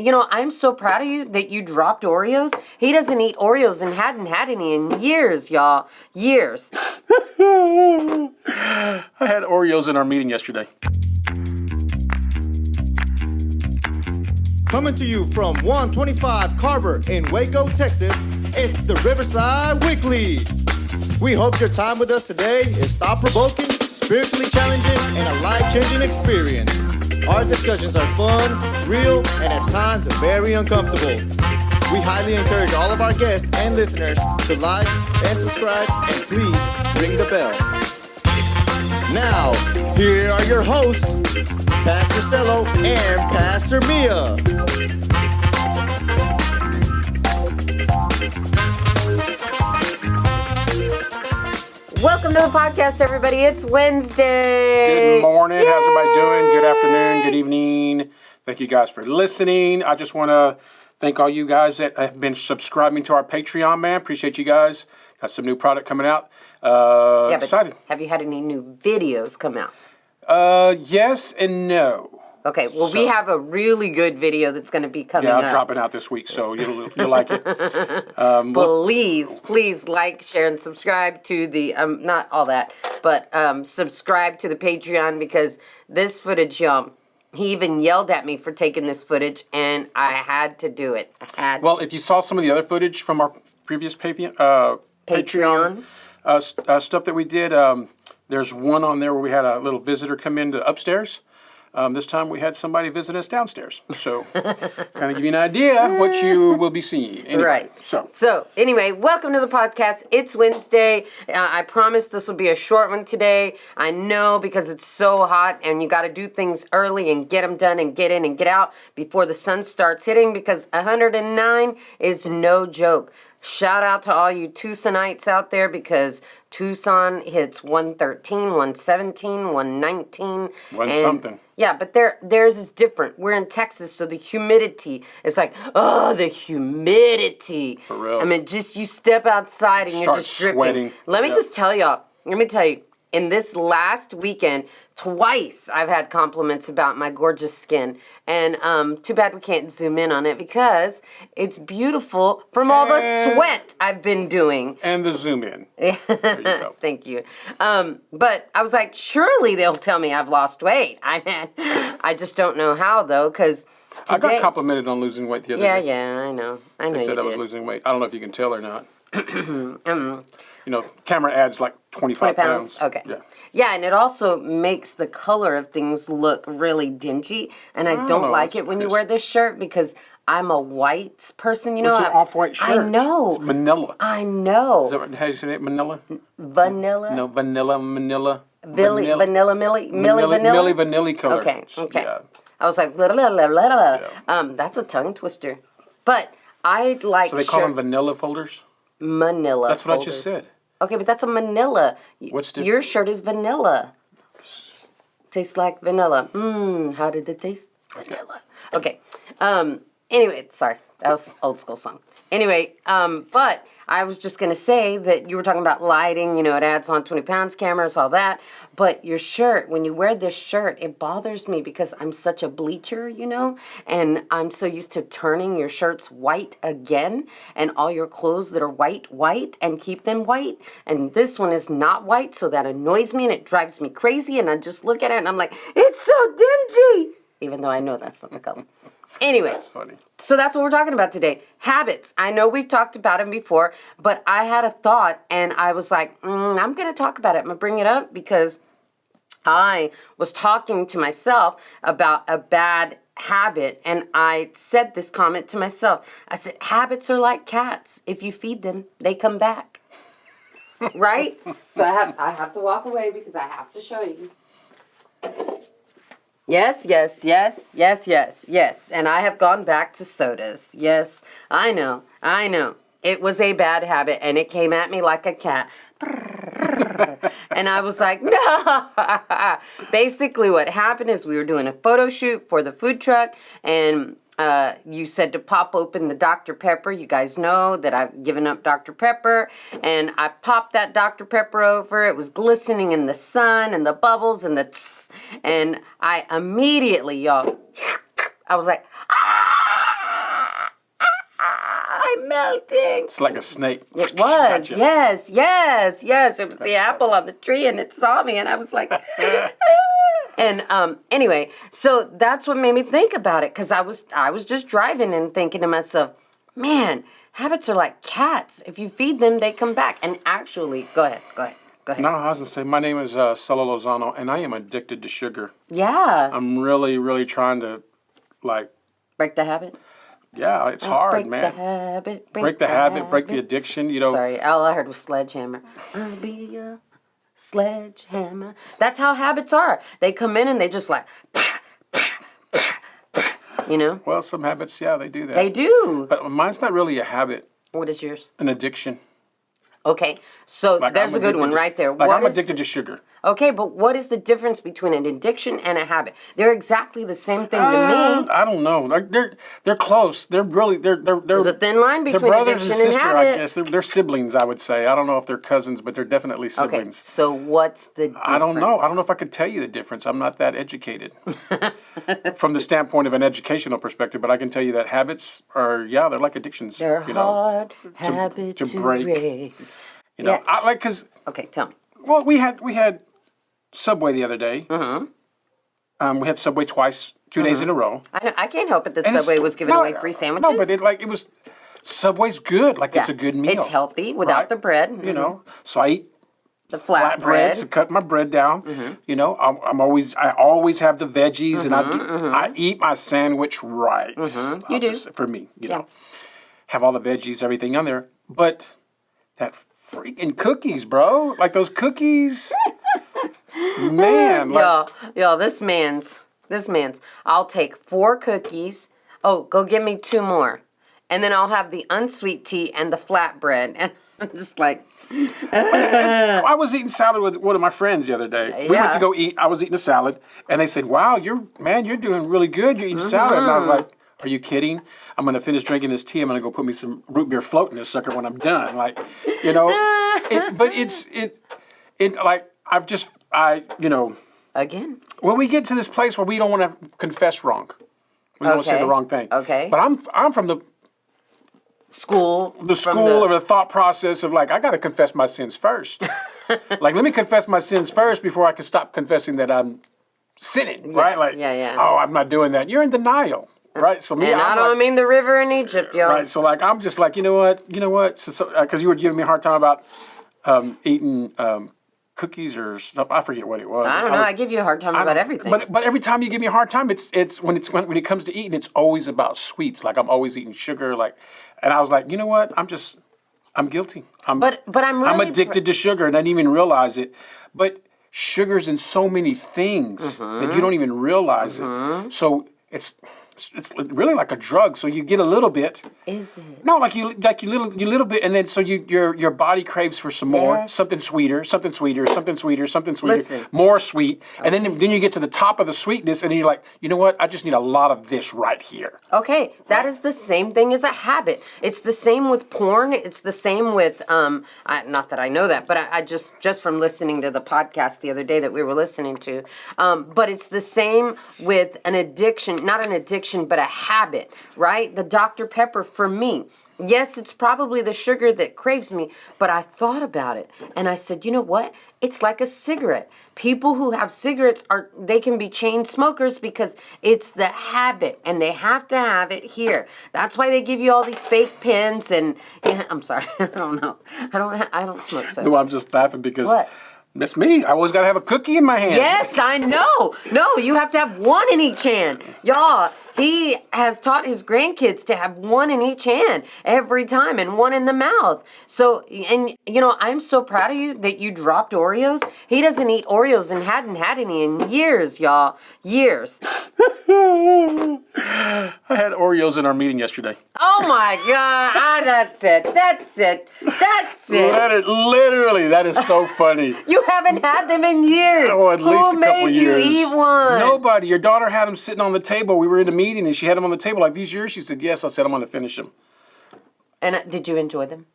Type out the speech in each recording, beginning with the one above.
I'm so proud of you that you dropped Oreos. He doesn't eat Oreos and hadn't had any in years, y'all. Years. I had Oreos in our meeting yesterday. Coming to you from 125 Carver in Waco, Texas, it's the Riverside Weekly. We hope your time with us today is thought-provoking, spiritually challenging, and a life-changing experience. Our discussions are fun, real, and at times very uncomfortable. We highly encourage all of our guests and listeners to like and subscribe, and please ring the bell. Now, here are your hosts, Pastor Cello and Pastor Mia. Welcome to the podcast, everybody. It's Wednesday. Good morning. Yay! How's everybody doing? Good afternoon. Good evening. Thank you guys for listening. I just want to thank all you guys that have been subscribing to our Patreon, man. Appreciate you guys. Got some new product coming out. Excited. Have you had any new videos come out? Yes and no. Okay, well, we have a really good video that's going to be coming up. Yeah, I'm dropping out this week, so you'll like it. Please like, share, and subscribe to the, not all that, but subscribe to the Patreon, because this footage, he even yelled at me for taking this footage, and I had to do it. Well, if you saw some of the other footage from our previous Patreon stuff that we did, there's one on there where we had a little visitor come into upstairs. This time we had somebody visit us downstairs. So, kind of give you an idea what you will be seeing. Anyway, right. So, anyway, welcome to the podcast. It's Wednesday. I promise this will be a short one today. I know, because it's so hot and you got to do things early and get them done and get in and get out before the sun starts hitting, because 109 is no joke. Shout out to all you Tucsonites out there, because Tucson hits 113, 117, 119. Something. Yeah, but theirs is different. We're in Texas, so the humidity is like, the humidity. For real. I mean, just you step outside and you're just dripping. Sweating. Let me tell you, in this last weekend, twice I've had compliments about my gorgeous skin. And too bad we can't zoom in on it, because it's beautiful from all the sweat I've been doing. And the zoom in. There you go. Thank you. But I was like, surely they'll tell me I've lost weight. I just don't know how, though, because today... I got complimented on losing weight the other day. Yeah, I know. They said I was losing weight. I don't know if you can tell or not. Camera adds like 25 pounds. Okay. Yeah. Yeah, and it also makes the color of things look really dingy, and I don't like it when you wear this shirt, because I'm a white person, It's an off-white shirt. I know. It's manila. I know. Is that how you say it? Manila? Vanilla? No, manila. Vanilla Millie Vanilla? Millie Vanilli color. Okay. Yeah. I was like, blah, blah, blah, blah, blah. That's a tongue twister. But I like So they call them vanilla folders? Manila That's what folders. I just said. Okay, but that's a manila. What's different? Your shirt is vanilla. Tastes like vanilla. How did it taste? Vanilla. Okay. Anyway, sorry. That was old school song. Anyway, but I was just going to say that you were talking about lighting, it adds on 20 pounds, cameras, all that. But your shirt, when you wear this shirt, it bothers me, because I'm such a bleacher, and I'm so used to turning your shirts white again, and all your clothes that are white, and keep them white. And this one is not white, so that annoys me, and it drives me crazy, and I just look at it, and I'm like, it's so dingy, even though I know that's not the color. Anyway. That's funny. So that's what we're talking about today. Habits. I know we've talked about them before, but I had a thought, and I was like, I'm going to talk about it. I'm going to bring it up, because I was talking to myself about a bad habit, and I said this comment to myself. I said, habits are like cats. If you feed them, they come back. Right? So I have to walk away, because I have to show you. Yes. And I have gone back to sodas. Yes, I know. It was a bad habit, and it came at me like a cat. And I was like, no. Basically, what happened is we were doing a photo shoot for the food truck, and you said to pop open the Dr. Pepper. You guys know that I've given up Dr. Pepper, and I popped that Dr. Pepper over. It was glistening in the sun, and the bubbles, and the tss, and I immediately, y'all, I was like, ah! I'm melting. It's like a snake. It was. Gotcha. Yes. It was the apple on the tree, and it saw me, and I was like, and anyway, so that's what made me think about it, because I was just driving and thinking to myself, man, habits are like cats. If you feed them, they come back. And actually, go ahead. No, I was going to say, my name is Solo Lozano, and I am addicted to sugar. Yeah. I'm really, really trying to, like... Break the habit? Yeah, it's hard, man. Break the habit. Break the habit, break the addiction, you know. Sorry, all I heard was sledgehammer. I'll be a sledgehammer. That's how habits are. They come in and they just like... You know? Well, some habits, yeah, they do that. They do. But mine's not really a habit. What is yours? An addiction. Okay, so Like there's a good one right there. Like What I'm is addicted to sugar. Okay, but what is the difference between an addiction and a habit? They're exactly the same thing to me. I don't know. They're close. They're There's a thin line they're between brothers addiction and sister, and I habit. guess. They're siblings, I would say. I don't know if they're cousins, but they're definitely Okay, siblings. so what's the difference? I don't know. I don't know if I could tell you the difference. I'm not that educated from the standpoint of an educational perspective, but I can tell you that habits are, yeah, they're like addictions. They're you know, hard habits to break. You know, Yeah. I like because Okay, tell me. well, we had Subway the other day. Mm-hmm. We had Subway twice, 2 days in a row. I know, I can't help it that And Subway it's- was giving no, away free sandwiches. No, but it was Subway's good. Like it's a good meal. It's healthy without right? the bread. You know, so I eat The flat bread bread. to cut my bread down. You know, I always have the veggies, and I eat my sandwich right. You do. For me, you know, have all the veggies, everything on there. But that freaking cookies, bro, like those cookies, man. Like, Yo, this man's. I'll take 4 cookies. Oh, go get me 2 more. And then I'll have the unsweet tea and the flatbread. And I'm just like, I was eating salad with one of my friends the other day. We went to go eat. I was eating a salad, and they said, "Wow, you're doing really good. You're eating salad." And I was like, "Are you kidding? I'm gonna finish drinking this tea. I'm gonna go put me some root beer float in this sucker when I'm done." Like, you know, but again. when we get to this place where we don't want to confess wrong, we don't want to say the wrong thing. Okay. But I'm from the School. or the thought process of like, I got to confess my sins first. Like, let me confess my sins first before I can stop confessing that I'm sinning, right? Like, oh, I'm not doing that. You're in denial, right? So me, And I don't mean the river in Egypt, yo. right. So like, I'm just like, you know what? Because you were giving me a hard time about eating cookies or stuff. I forget what it was. I don't know. I give you a hard time about everything. But every time you give me a hard time, it's when it comes to eating, it's always about sweets. Like I'm always eating sugar. Like, and I was like, you know what? I'm guilty. But I'm really I'm addicted to sugar, and I didn't even realize it. But sugar's in so many things that you don't even realize it. So it's really like a drug. So you get a little bit. Is it? No, like you little bit, and then so your body craves for some more, Yes. something sweeter, Listen. more sweet, and then you get to the top of the sweetness, and then you're like, you know what? I just need a lot of this right here. Okay, that is the same thing as a habit. It's the same with porn. It's the same with not that I know that, but I just from listening to the podcast the other day that we were listening to. But it's the same with an addiction, not an addiction, but a habit, right? The Dr. Pepper for me. Yes, it's probably the sugar that craves me, but I thought about it and I said, you know what? It's like a cigarette. People who have cigarettes they can be chain smokers because it's the habit and they have to have it here. That's why they give you all these fake pens and I'm sorry, I don't know. I don't smoke cigarettes. No, I'm just laughing because What? that's me. I always got to have a cookie in my hand. Yes, I know. No, you have to have one in each hand. Y'all, he has taught his grandkids to have one in each hand every time and one in the mouth. So, and you know, I'm so proud of you that you dropped Oreos. He doesn't eat Oreos and hadn't had any in years, y'all. Years. I had Oreos in our meeting yesterday. Oh my God. That's it. Literally, that is so funny. You haven't had them in years. Oh, at least a couple Who made years. you eat one? Nobody. Your daughter had them sitting on the table. We were in a meeting, and she had them on the table like, these yours? She said, yes. I said, I'm going to finish them. And did you enjoy them?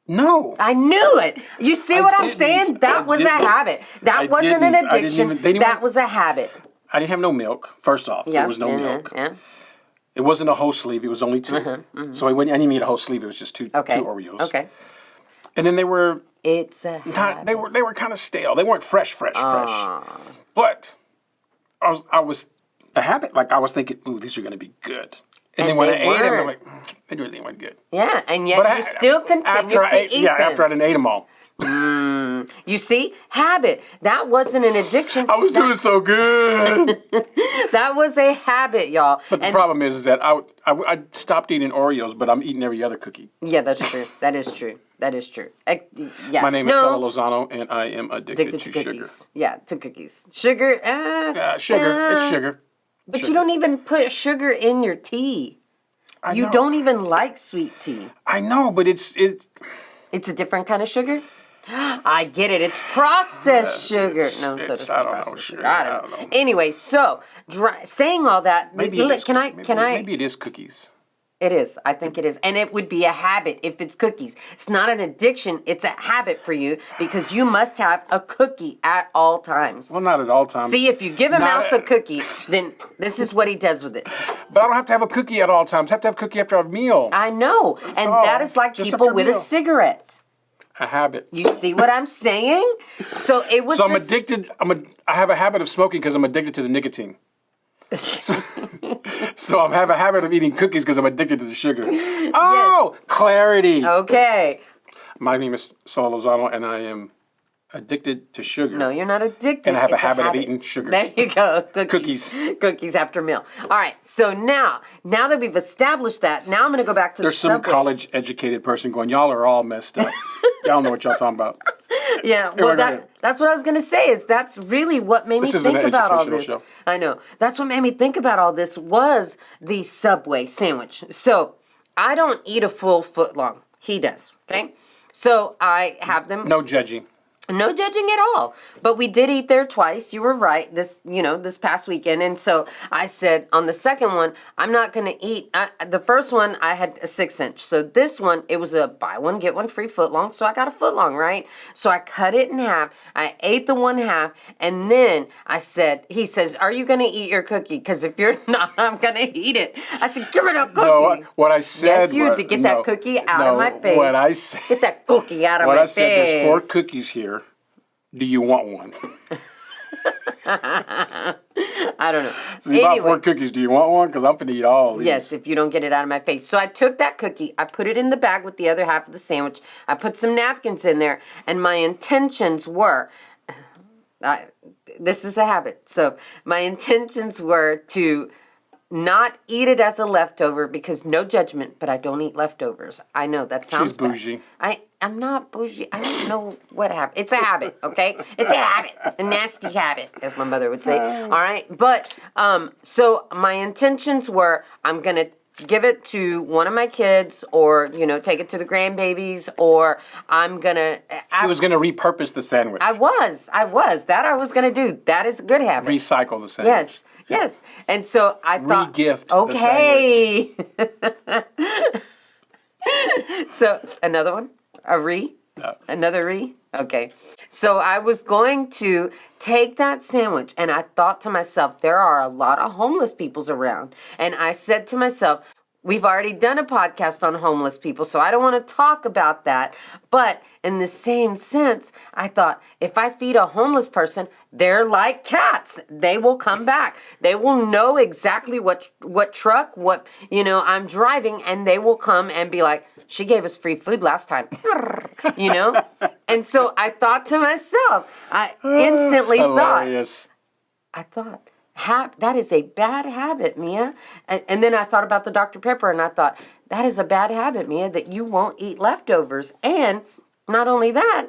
No. I knew it. You see what I'm didn't. saying? That I was a didn't. habit. That I wasn't didn't. an I didn't addiction. even- they didn't That even- was a habit. I didn't have no milk, first off. Yeah. There was no milk. Yeah. It wasn't a whole sleeve. It was only 2. So I didn't eat a whole sleeve. It was just two Oreos. Okay. And then they were It's a not. They were kind of stale. They weren't fresh. But I was the habit. Like I was thinking, ooh, these are going to be good. And then when I ate them, I'm like, they really weren't good. Yeah, and yet you still continue to eat them. After I didn't ate them all. You see, habit. That wasn't an addiction. I was doing so good. That was a habit, y'all. But the problem is that I stopped eating Oreos, but I'm eating every other cookie. Yeah, that's true. That is true. Yeah. My name is Sal Lozano, and I am addicted to cookies. sugar. Yeah, to cookies. Sugar. It's sugar. But you don't even put sugar in your tea. You don't even like sweet tea. I know, but it's a different kind of sugar. I get it. It's processed sugar. No, so does processed sugar. I don't know. Anyway, so saying all that, maybe it is cookies. It is. I think it is. And it would be a habit if it's cookies. It's not an addiction. It's a habit for you because you must have a cookie at all times. Well, not at all times. See, if you give a mouse a cookie, then this is what he does with it. But I don't have to have a cookie at all times. I have to have a cookie after a meal. I know. And that is like people with a cigarette. A habit. You see what I'm saying? So it was. So I'm addicted. I have a habit of smoking because I'm addicted to the nicotine. So I have a habit of eating cookies because I'm addicted to the sugar. Oh, yes. Clarity. Okay. My name is Sal Lozano, and I am addicted to sugar. No, you're not addicted. And I have a habit of eating sugar. There you go. Cookies after meal. All right. So now that we've established that, now I'm going to go back to There's some college-educated person going, y'all are all messed up. Y'all know what y'all talking about. Yeah, well, that's what I was going to say is that's really what made me think about all this. Show. I know. That's what made me think about all this was the Subway sandwich. So I don't eat a full foot long. He does, okay? So I have them. No judging. No judging at all. But we did eat there twice. You were right. This past weekend. And so I said on the second one, I'm not going to eat. The first one, I had a 6-inch. So this one, it was a buy one, get one free foot long. So I got a foot long, right? So I cut it in half. I ate the one half. And then he says, are you going to eat your cookie? Because if you're not, I'm going to eat it. I said, give me that cookie. No, what I said yes, you had to get that cookie out of my face. What I said. Get that cookie out of my face. What I said, there's 4 cookies here. Do you want one? I don't know. So you bought 4 cookies. Do you want one? Because I'm going to eat all these. Yes, if you don't get it out of my face. So I took that cookie. I put it in the bag with the other half of the sandwich. I put some napkins in there. And my intentions were... this is a habit. So my intentions were to not eat it as a leftover because no judgment, but I don't eat leftovers. I know that sounds She's bougie. I'm not bougie. I don't know what happened. It's a habit, okay? It's a habit. A nasty habit, as my mother would say. All right? But, so my intentions were I'm going to give it to one of my kids or, take it to the grandbabies or I'm going to... She was going to repurpose the sandwich. I was. That I was going to do. That is a good habit. Recycle the sandwich. Yes. And so I thought... Re-gift okay. the sandwich. So, another one? No. Another Okay. So I was going to take that sandwich and I thought to myself, there are a lot of homeless peoples around. And I said to myself, we've already done a podcast on homeless people, so I don't want to talk about that. But in the same sense, I thought, if I feed a homeless person, they're like cats. They will come back. They will know exactly what truck, I'm driving, and they will come and be like, she gave us free food last time, And so I thought to myself, I instantly hilarious. that is a bad habit, Mia. And then I thought about the Dr. Pepper, and I thought, that is a bad habit, Mia, that you won't eat leftovers. And not only that,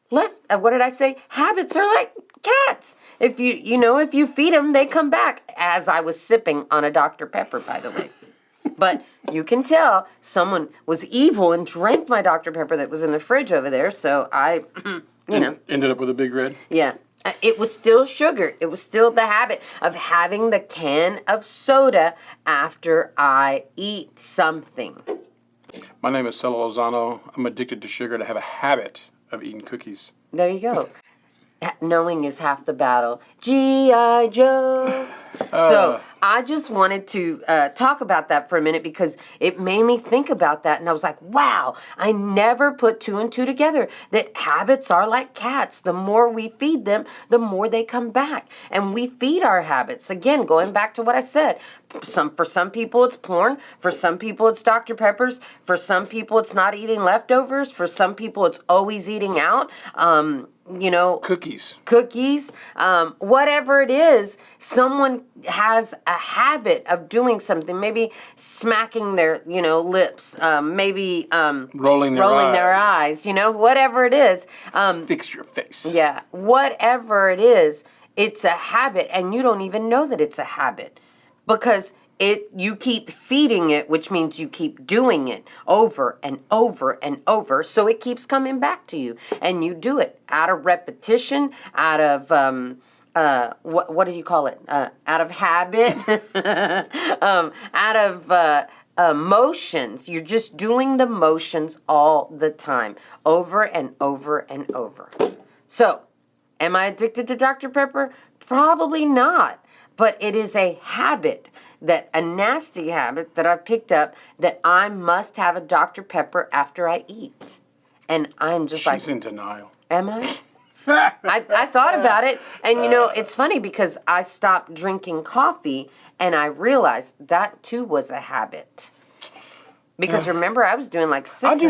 what did I say? Habits are like cats. If you feed them, they come back. As I was sipping on a Dr. Pepper, by the way. But you can tell someone was evil and drank my Dr. Pepper that was in the fridge over there. So I, ended up with a big red. Yeah. It was still sugar. It was still the habit of having the can of soda after I eat something. My name is Sal Lozano. I'm addicted to sugar and I have a habit of eating cookies. There you go. knowing is half the battle. G.I. Joe. So I just wanted to talk about that for a minute because it made me think about that. And I was like, wow, I never put two and two together. That habits are like cats. The more we feed them, the more they come back. And we feed our habits. Again, going back to what I said, for some people it's porn. For some people it's Dr. Peppers. For some people it's not eating leftovers. For some people it's always eating out. Cookies, whatever it is, someone has a habit of doing something, maybe smacking their, lips, maybe rolling their eyes, whatever it is. Fix your face. Yeah, whatever it is, it's a habit, and you don't even know that it's a habit because you keep feeding it, which means you keep doing it over and over and over. So it keeps coming back to you, and you do it out of repetition, out of what do you call it? Out of habit, out of motions. You're just doing the motions all the time, over and over and over. So, am I addicted to Dr. Pepper? Probably not, but it is a habit. A nasty habit that I've picked up that I must have a Dr. Pepper after I eat. And I'm just She's in denial. Am I? I thought about it. And, it's funny because I stopped drinking coffee and I realized that, too, was a habit. Because remember, I was doing like 6.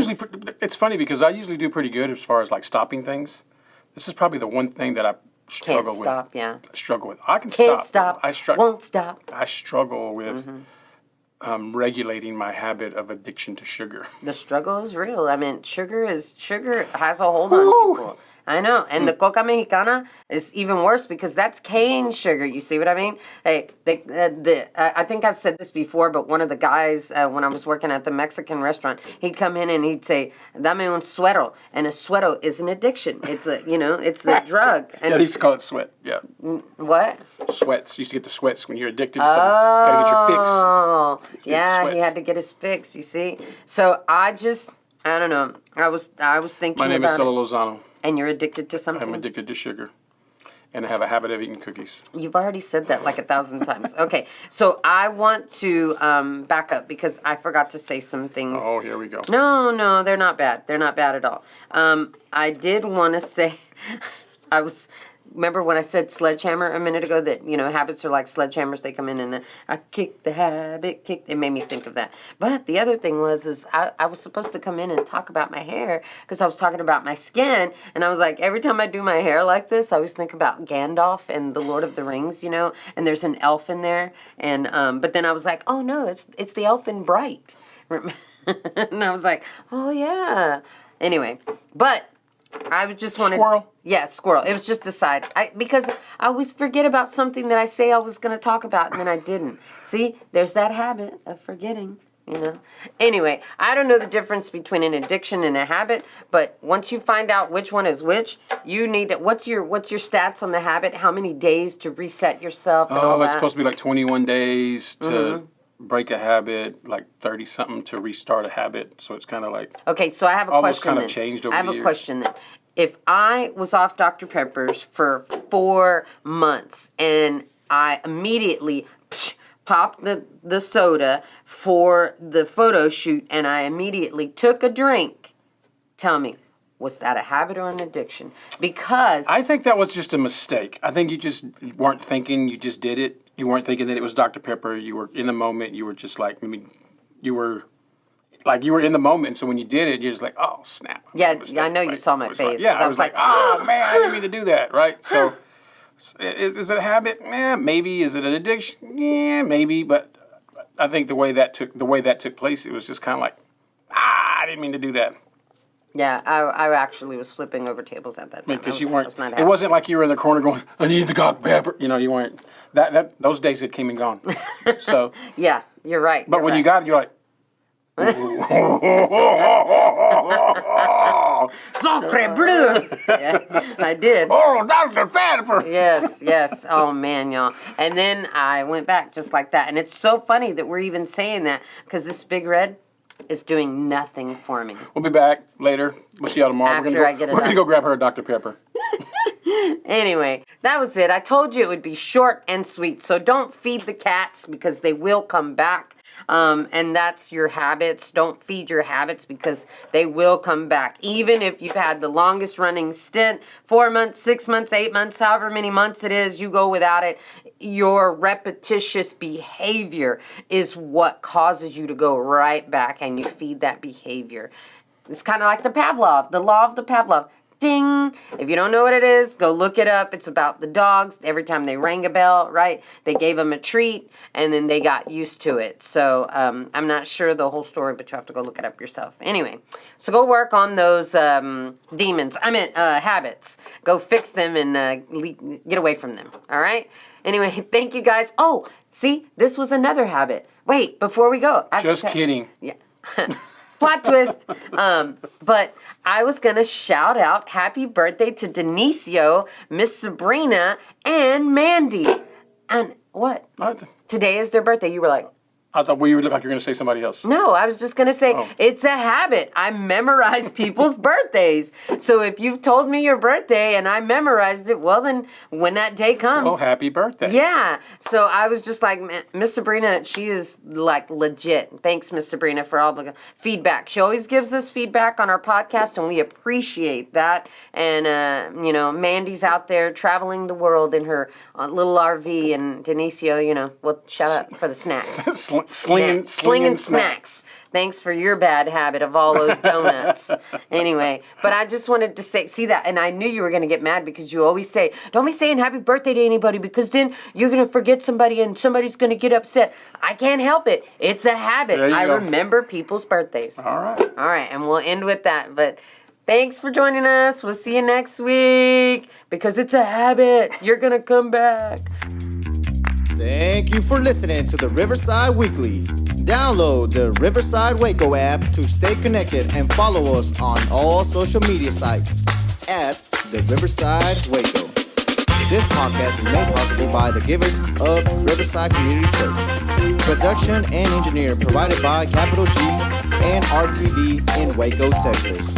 It's funny because I usually do pretty good as far as like stopping things. This is probably the one thing that I struggle with. Can't stop, yeah. Struggle with. I can Can't stop. Won't stop. I struggle with regulating my habit of addiction to sugar. The struggle is real. I mean, sugar has a hold on people. I know. And the Coca Mexicana is even worse because that's cane sugar. You see what I mean? I think I've said this before, but one of the guys, when I was working at the Mexican restaurant, he'd come in and he'd say, dame un suero. And a suero is an addiction. It's it's a drug. And yeah, they used to call it sweat. Yeah. What? Sweats. You used to get the sweats when you're addicted to something. Gotta get your fix. Oh, yeah, he had to get his fix, you see? So I don't know. I was thinking My name is about Solo Lozano. And you're addicted to something? I'm addicted to sugar. And I have a habit of eating cookies. You've already said that like 1,000 times. Okay, so I want to back up because I forgot to say some things. Oh, here we go. No, they're not bad. They're not bad at all. I did want to say, remember when I said sledgehammer a minute ago that, habits are like sledgehammers. They come in and I kick the habit, it made me think of that. But the other thing is I was supposed to come in and talk about my hair because I was talking about my skin. And I was like, every time I do my hair like this, I always think about Gandalf and the Lord of the Rings, and there's an elf in there. And but then I was like, oh no, it's the elf in Bright. And I was like, oh yeah. Anyway, but I just wanted... Squirrel? Yeah, squirrel. It was just a side. Because I always forget about something that I say I was going to talk about, and then I didn't. See, there's that habit of forgetting, Anyway, I don't know the difference between an addiction and a habit, but once you find out which one is which, you need to... What's your stats on the habit? How many days to reset yourself and all that? It's supposed to be like 21 days to... break a habit, like 30-something to restart a habit. So it's kind of like... Okay, so I have a question almost kind of changed over the years. I have a question then. If I was off Dr. Pepper's for 4 months and I immediately popped the soda for the photo shoot and I immediately took a drink, tell me, was that a habit or an addiction? Because... I think that was just a mistake. I think you just weren't thinking, you just did it. You weren't thinking that it was Dr. Pepper. You were in the moment. You were just like, you were in the moment. So when you did it, you're just like, oh, snap. Yeah, I know you saw my face. Like, I was like, oh, man, I didn't mean to do that, right? So is it a habit? Yeah, maybe. Is it an addiction? Yeah, maybe. But I think the way that took place, it was just kind of like, I didn't mean to do that. Yeah, I actually was flipping over tables at that time. Because you weren't. It wasn't like you were in the corner going, "I need the Dr. Pepper." You weren't. That those days had came and gone. So. Yeah, you're right. But when you got it, you're like. Sacre bleu! Yeah, I did. Oh, Dr. Pepper! Yes. Oh, man, y'all. And then I went back just like that. And it's so funny that we're even saying that because this Big Red is doing nothing for me. We'll be back later. We'll see y'all tomorrow. After I get it We're going to go grab her a Dr. Pepper. Anyway, that was it. I told you it would be short and sweet. So don't feed the cats because they will come back. And that's your habits. Don't feed your habits because they will come back. Even if you've had the longest running stint, 4 months, 6 months, 8 months, however many months it is, you go without it. Your repetitious behavior is what causes you to go right back, and you feed that behavior. It's kind of like the law of the Pavlov. Ding! If you don't know what it is, go look it up. It's about the dogs. Every time they rang a bell, right, they gave them a treat, and then they got used to it. So I'm not sure the whole story, but you have to go look it up yourself. Anyway, so go work on those habits. Go fix them and get away from them, all right? Anyway, thank you guys. Oh, see, this was another habit. Wait, before we go. Just kidding. Yeah. Plot twist. But I was going to shout out happy birthday to Denicio, Miss Sabrina, and Mandy. And what? Today is their birthday. You were like, I thought you looked like you were going to say somebody else. no, I was just going to say, It's a habit. I memorize people's birthdays. So if you've told me your birthday and I memorized it, well, then when that day comes. Oh, happy birthday. Yeah. So I was just like, Miss Sabrina, she is like legit. Thanks, Miss Sabrina, for all the feedback. She always gives us feedback on our podcast, and we appreciate that. And, Mandy's out there traveling the world in her little RV, and Denicio, well, shout out for the snacks. Slinging snacks. Thanks for your bad habit of all those donuts. Anyway, but I just wanted to see that, and I knew you were going to get mad because you always say, don't be saying happy birthday to anybody because then you're going to forget somebody and somebody's going to get upset. I can't help it. It's a habit. I remember people's birthdays. All right, and we'll end with that, but thanks for joining us. We'll see you next week because it's a habit. You're going to come back. Thank you for listening to the Riverside Weekly. Download the Riverside Waco app to stay connected and follow us on all social media sites at the Riverside Waco. This podcast is made possible by the givers of Riverside Community Church. Production and engineering provided by Capital G and RTV in Waco, Texas.